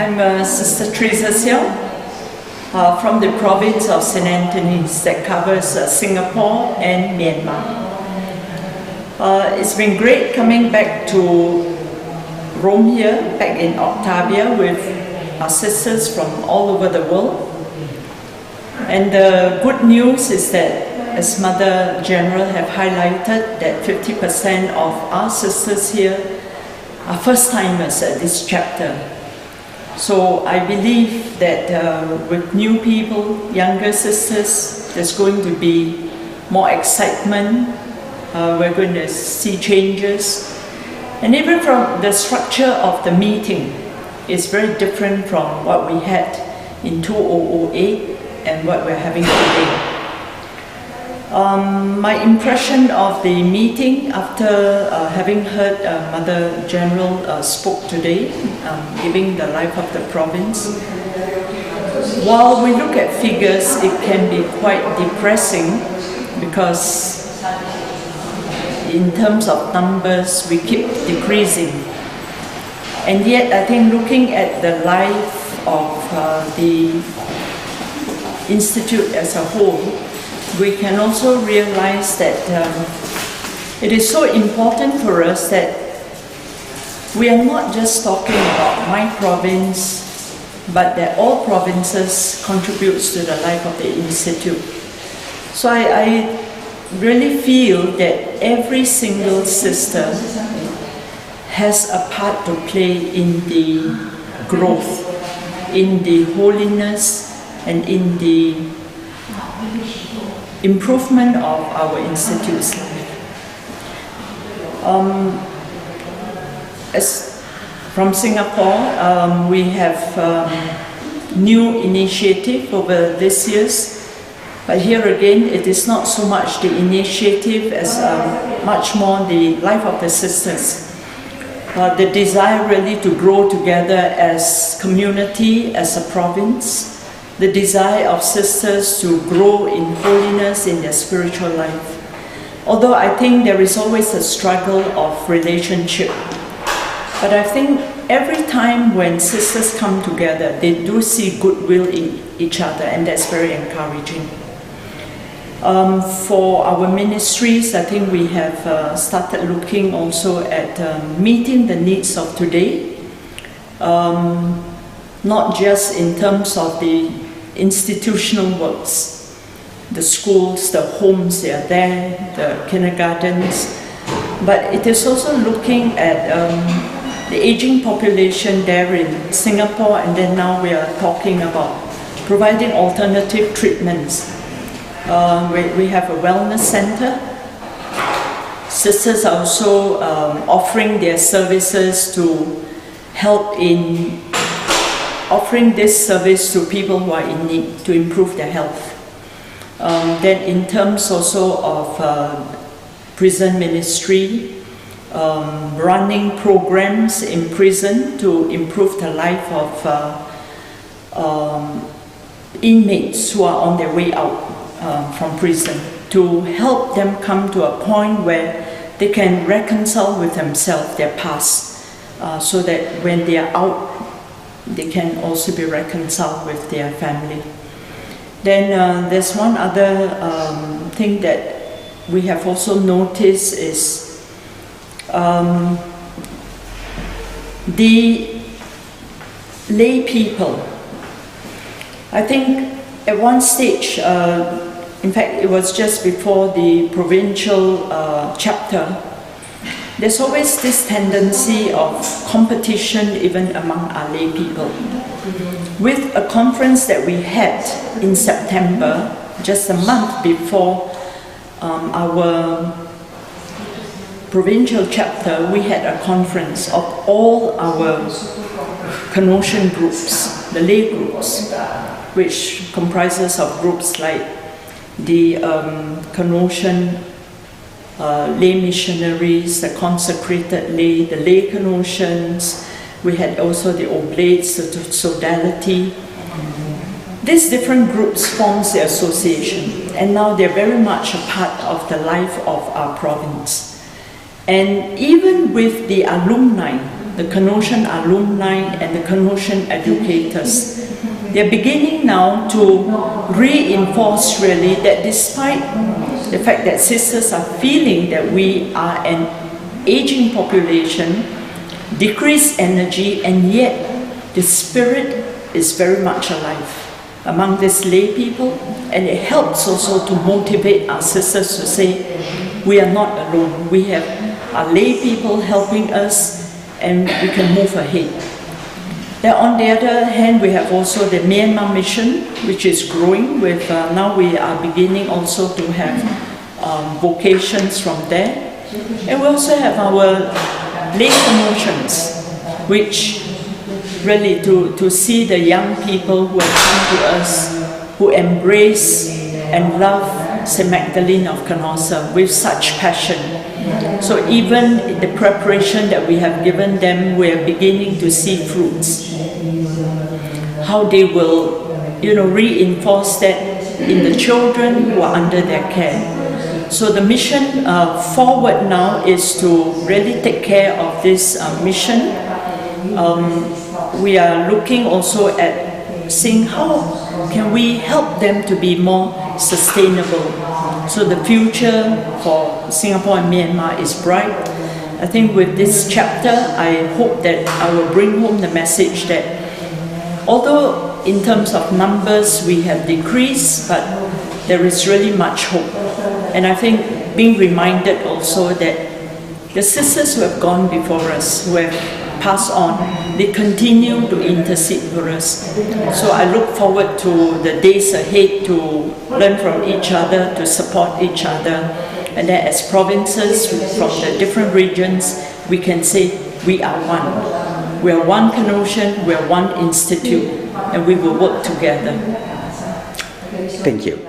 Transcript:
I'm Sister Theresa Seow from the province of St. Anthony's that covers Singapore and Myanmar. It's been great coming back to Rome here, back in Octavia with our sisters from all over the world. And the good news is that, as Mother General have highlighted, that 50% of our sisters here are first-timers at this chapter. So I believe that with new people, younger sisters, there's going to be more excitement. We're going to see changes. And even from the structure of the meeting is very different from what we had in 2008 and what we're having today. My impression of the meeting after having heard Mother General spoke today, giving the life of the province. While we look at figures, it can be quite depressing because in terms of numbers, we keep decreasing. And yet, I think looking at the life of the Institute as a whole, we can also realize that it is so important for us that we are not just talking about my province, but that all provinces contributes to the life of the Institute. So I really feel that every single sister has a part to play in the growth, in the holiness, and in the improvement of our Institute's life. As from Singapore, we have new initiative over these years, but here again, it is not so much the initiative as much more the life of the sisters. The desire really to grow together as community, as a province, the desire of sisters to grow in holiness in their spiritual life. Although I think there is always a struggle of relationship. But I think every time when sisters come together, they do see goodwill in each other, and that's very encouraging. For our ministries, I think we have started looking also at meeting the needs of today. Not just in terms of the institutional works, the schools, the homes, they are there, the kindergartens, but it is also looking at the aging population there in Singapore, and then now we are talking about providing alternative treatments. We have a wellness center. Sisters are also offering their services to help in offering this service to people who are in need to improve their health. Then in terms also of prison ministry, running programs in prison to improve the life of inmates who are on their way out from prison, to help them come to a point where they can reconcile with themselves, their past, so that when they are out, they can also be reconciled with their family. Then there's one other thing that we have also noticed is the lay people. I think at one stage, in fact it was just before the provincial chapter, there's always this tendency of competition even among our lay people. With a conference that we had in September, just a month before our provincial chapter, we had a conference of all our Canossian groups, the lay groups, which comprises of groups like the Canossian lay missionaries, the consecrated lay, the lay Canossians. We had also the oblates, the sodality. These different groups forms the association, and now they're very much a part of the life of our province. And even with the alumni, the Canossian alumni and the Canossian educators. They're beginning now to reinforce really that despite the fact that sisters are feeling that we are an aging population, decreased energy, and yet the spirit is very much alive among these lay people, and it helps also to motivate our sisters to say, we are not alone. We have our lay people helping us, and we can move ahead. Then on the other hand, we have also the Myanmar mission, which is growing with, now we are beginning also to have vocations from there. And we also have our lay promotions, which really to see the young people who have come to us, who embrace and love St. Magdalene of Canossa with such passion. So even in the preparation that we have given them, we are beginning to see fruits. How they will, reinforce that in the children who are under their care. So the mission forward now is to really take care of this mission. We are looking also at seeing how can we help them to be more sustainable. So the future for Singapore and Myanmar is bright. I think with this chapter, I hope that I will bring home the message that although in terms of numbers we have decreased, but there is really much hope. And I think being reminded also that the sisters who have gone before us, who have passed on, they continue to intercede for us. So I look forward to the days ahead to learn from each other, to support each other. And then as provinces from the different regions, we can say we are one. We are one Canossian, we are one institute, and we will work together. Thank you.